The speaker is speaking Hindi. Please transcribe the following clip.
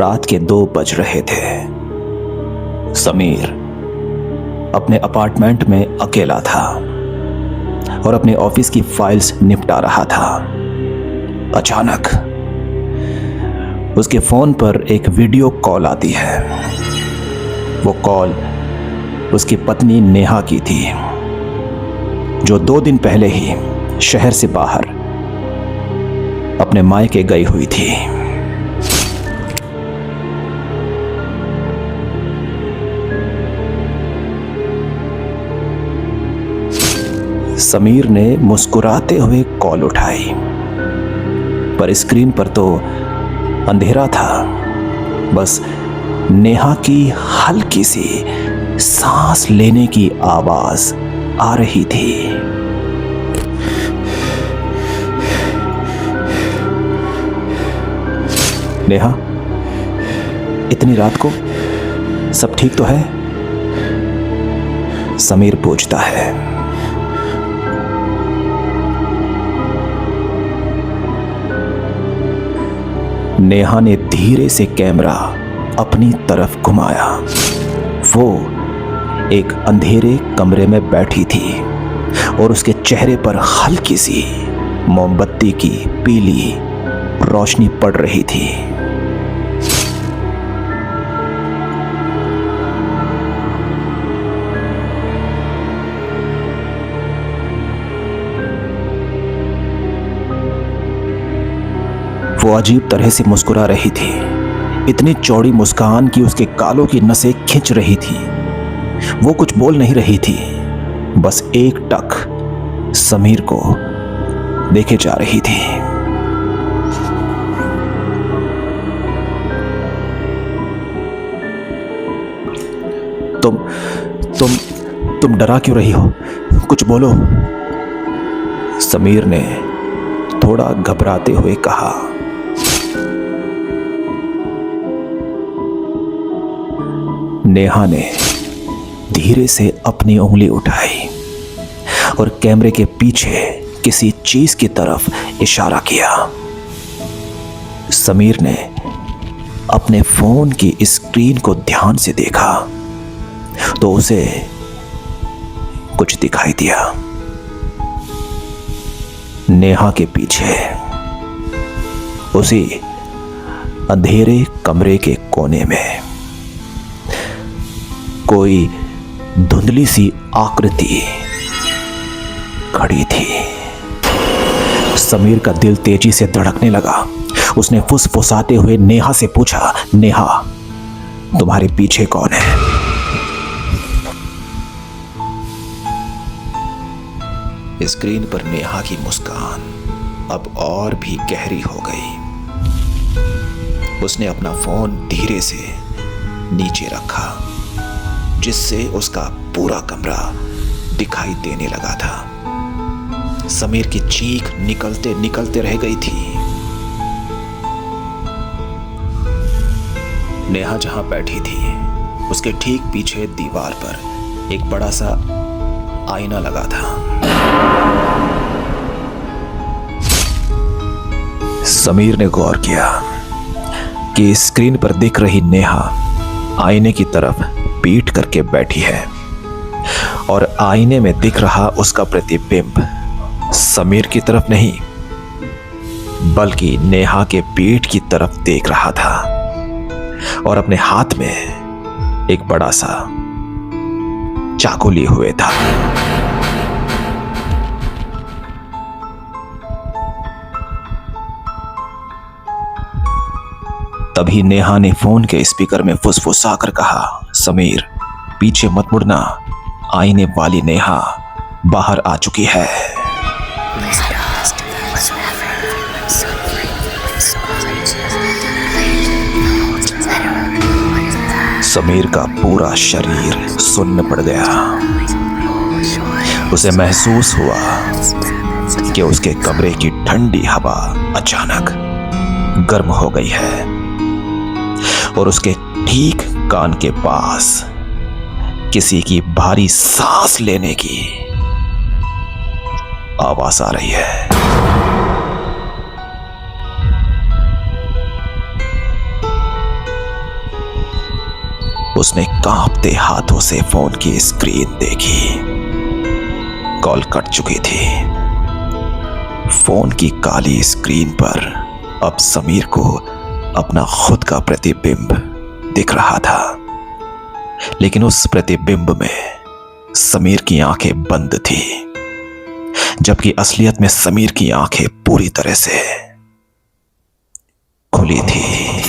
रात के 2 बज रहे थे। समीर अपने अपार्टमेंट में अकेला था और अपने ऑफिस की फाइल्स निपटा रहा था। अचानक उसके फोन पर एक वीडियो कॉल आती है। वो कॉल उसकी पत्नी नेहा की थी, जो 2 दिन पहले ही शहर से बाहर अपने मायके गई हुई थी। समीर ने मुस्कुराते हुए कॉल उठाई, पर स्क्रीन पर तो अंधेरा था। बस नेहा की हल्की सी सांस लेने की आवाज आ रही थी। नेहा, इतनी रात को सब ठीक तो है? समीर पूछता है। नेहा ने धीरे से कैमरा अपनी तरफ घुमाया। वो एक अंधेरे कमरे में बैठी थी और उसके चेहरे पर हल्की सी मोमबत्ती की पीली रोशनी पड़ रही थी। वो अजीब तरह से मुस्कुरा रही थी, इतनी चौड़ी मुस्कान कि उसके गालों की नसें खिंच रही थी। वो कुछ बोल नहीं रही थी, बस एक टक समीर को देखे जा रही थी। तुम डरा क्यों रही हो? कुछ बोलो, समीर ने थोड़ा घबराते हुए कहा। नेहा ने धीरे से अपनी उंगली उठाई और कैमरे के पीछे किसी चीज की तरफ इशारा किया। समीर ने अपने फोन की स्क्रीन को ध्यान से देखा तो उसे कुछ दिखाई दिया। नेहा के पीछे उसी अंधेरे कमरे के कोने में कोई धुंधली सी आकृति खड़ी थी। समीर का दिल तेजी से धड़कने लगा। उसने फुसफुसाते हुए नेहा से पूछा, नेहा, तुम्हारे पीछे कौन है? स्क्रीन पर नेहा की मुस्कान अब और भी गहरी हो गई। उसने अपना फोन धीरे से नीचे रखा, जिससे उसका पूरा कमरा दिखाई देने लगा था। समीर की चीख निकलते निकलते रह गई थी। नेहा जहां बैठी थी, उसके ठीक पीछे दीवार पर एक बड़ा सा आईना लगा था। समीर ने गौर किया कि स्क्रीन पर दिख रही नेहा आईने की तरफ पीठ करके बैठी है और आईने में दिख रहा उसका प्रतिबिंब समीर की तरफ नहीं, बल्कि नेहा के पीठ की तरफ देख रहा था और अपने हाथ में एक बड़ा सा चाकू लिए हुए था। तभी नेहा ने फोन के स्पीकर में फुसफुसाकर कहा, समीर, पीछे मत मुड़ना, आईने वाली नेहा बाहर आ चुकी है। समीर का पूरा शरीर सुन्न पड़ गया। उसे महसूस हुआ कि उसके कमरे की ठंडी हवा अचानक गर्म हो गई है और उसके ठीक कान के पास किसी की भारी सांस लेने की आवाज आ रही है। उसने कांपते हाथों से फोन की स्क्रीन देखी। कॉल कट चुकी थी। फोन की काली स्क्रीन पर अब समीर को अपना खुद का प्रतिबिंब दिख रहा था, लेकिन उस प्रतिबिंब में समीर की आंखें बंद थी, जबकि असलियत में समीर की आंखें पूरी तरह से खुली थी।